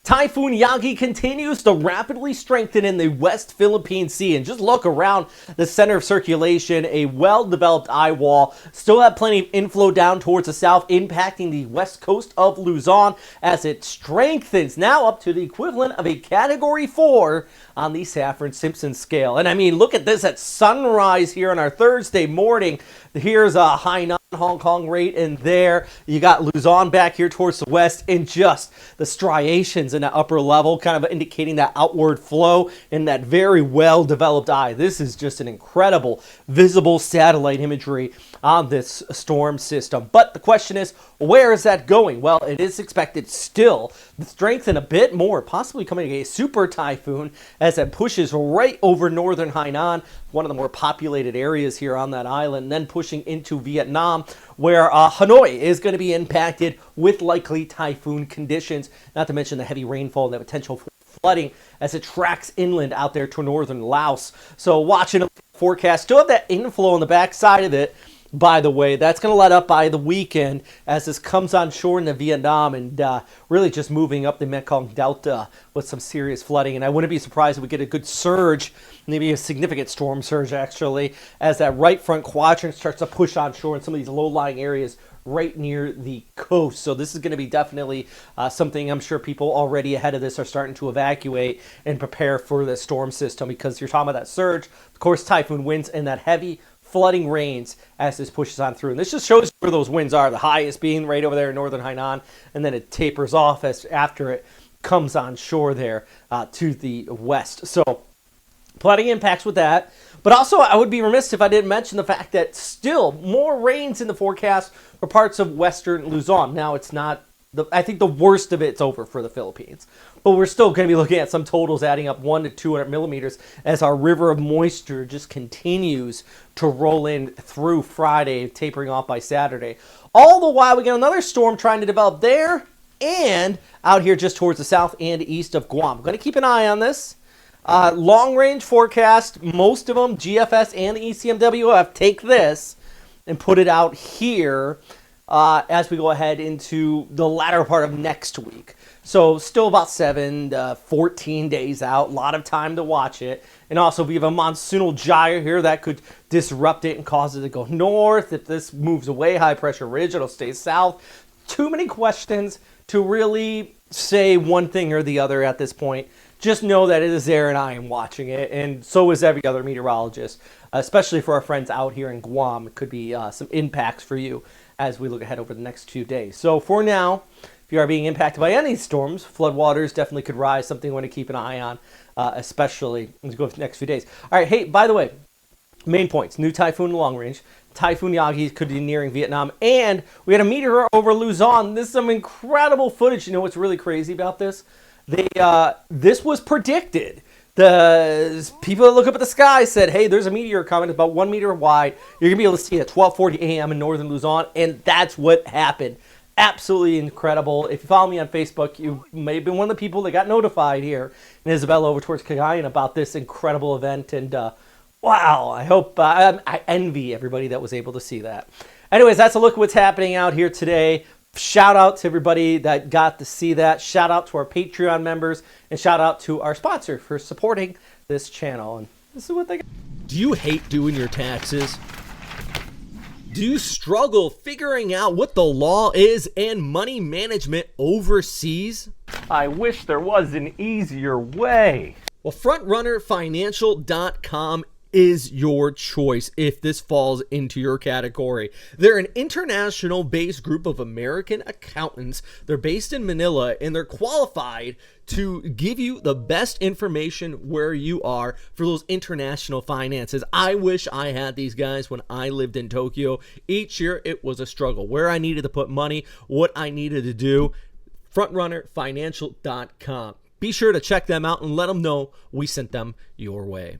Typhoon Yagi continues to rapidly strengthen in the West Philippine Sea. And just look around the center of circulation, a well-developed eye wall. Still have plenty of inflow down towards the south, impacting the west coast of Luzon as it strengthens now up to the equivalent of a Category 4 on the Saffron-Simpson scale. And I mean, look at this at sunrise here on our Thursday morning. Here's a Hainan, Hong Kong right in there. You got Luzon back here towards the west, and just the striations in the upper level kind of indicating that outward flow in that very well-developed eye. This is just an incredible visible satellite imagery on this storm system. But the question is, where is that going? Well, it is expected still to strengthen a bit more, possibly becoming a super typhoon as it pushes right over northern Hainan, one of the more populated areas here on that island, then pushing into Vietnam, where Hanoi is going to be impacted with likely typhoon conditions, not to mention the heavy rainfall and the potential for flooding as it tracks inland out there to northern Laos. So watching the forecast, still have that inflow on the backside of it. By the way, that's going to let up by the weekend as this comes on shore into Vietnam and really just moving up the Mekong Delta with some serious flooding. And I wouldn't be surprised if we get a good surge, maybe a significant storm surge actually, as that right front quadrant starts to push on shore in some of these low-lying areas right near the coast. So this is going to be definitely something I'm sure people already ahead of this are starting to evacuate and prepare for the storm system, because you're talking about that surge, of course, typhoon winds and that heavy flooding rains as this pushes on through. And this just shows where those winds are, the highest being right over there in northern Hainan, and then it tapers off as after it comes on shore there to the west. So plenty of impacts with that. But also, I would be remiss if I didn't mention the fact that still more rains in the forecast for parts of western Luzon. Now, it's not, I think the worst of it's over for the Philippines. But we're still going to be looking at some totals adding up 1 to 200 millimeters as our river of moisture just continues to roll in through Friday, tapering off by Saturday. All the while, we got another storm trying to develop there and out here just towards the south and east of Guam. I'm going to keep an eye on this. Long-range forecast, most of them, GFS and the ECMWF, take this and put it out here as we go ahead into the latter part of next week. So still about 7 to 14 days out, a lot of time to watch it. And also we have a monsoonal gyre here that could disrupt it and cause it to go north. If this moves away, high pressure ridge, it'll stay south. Too many questions to really say one thing or the other at this point. Just know that it is there and I am watching it, and so is every other meteorologist, especially for our friends out here in Guam. It could be some impacts for you as we look ahead over the next few days. So for now, if you are being impacted by any storms, floodwaters definitely could rise, something you want to keep an eye on, especially as we go for the next few days. All right, hey, by the way, main points, new typhoon long range. Typhoon Yagi could be nearing Vietnam, and we had a meteor over Luzon. This is some incredible footage. You know what's really crazy about this? This was predicted. The people that look up at the sky said, hey, there's a meteor coming about 1 meter wide. You're going to be able to see it at 12:40 a.m. in northern Luzon, and that's what happened. Absolutely incredible. If you follow me on Facebook, you may have been one of the people that got notified here in Isabela over towards Cagayan about this incredible event. And wow, I hope, I envy everybody that was able to see that. Anyways, that's a look at what's happening out here today. Shout out to everybody that got to see that. Shout out to our Patreon members, and shout out to our sponsor for supporting this channel. And this is what they got. Do you hate doing your taxes? Do you struggle figuring out what the law is and money management overseas? I wish there was an easier way. Well, FrontrunnerFinancial.com is your choice if this falls into your category. They're an international-based group of American accountants. They're based in Manila, and they're qualified to give you the best information where you are for those international finances. I wish I had these guys when I lived in Tokyo. Each year, it was a struggle. Where I needed to put money, what I needed to do. FrontrunnerFinancial.com. Be sure to check them out and let them know we sent them your way.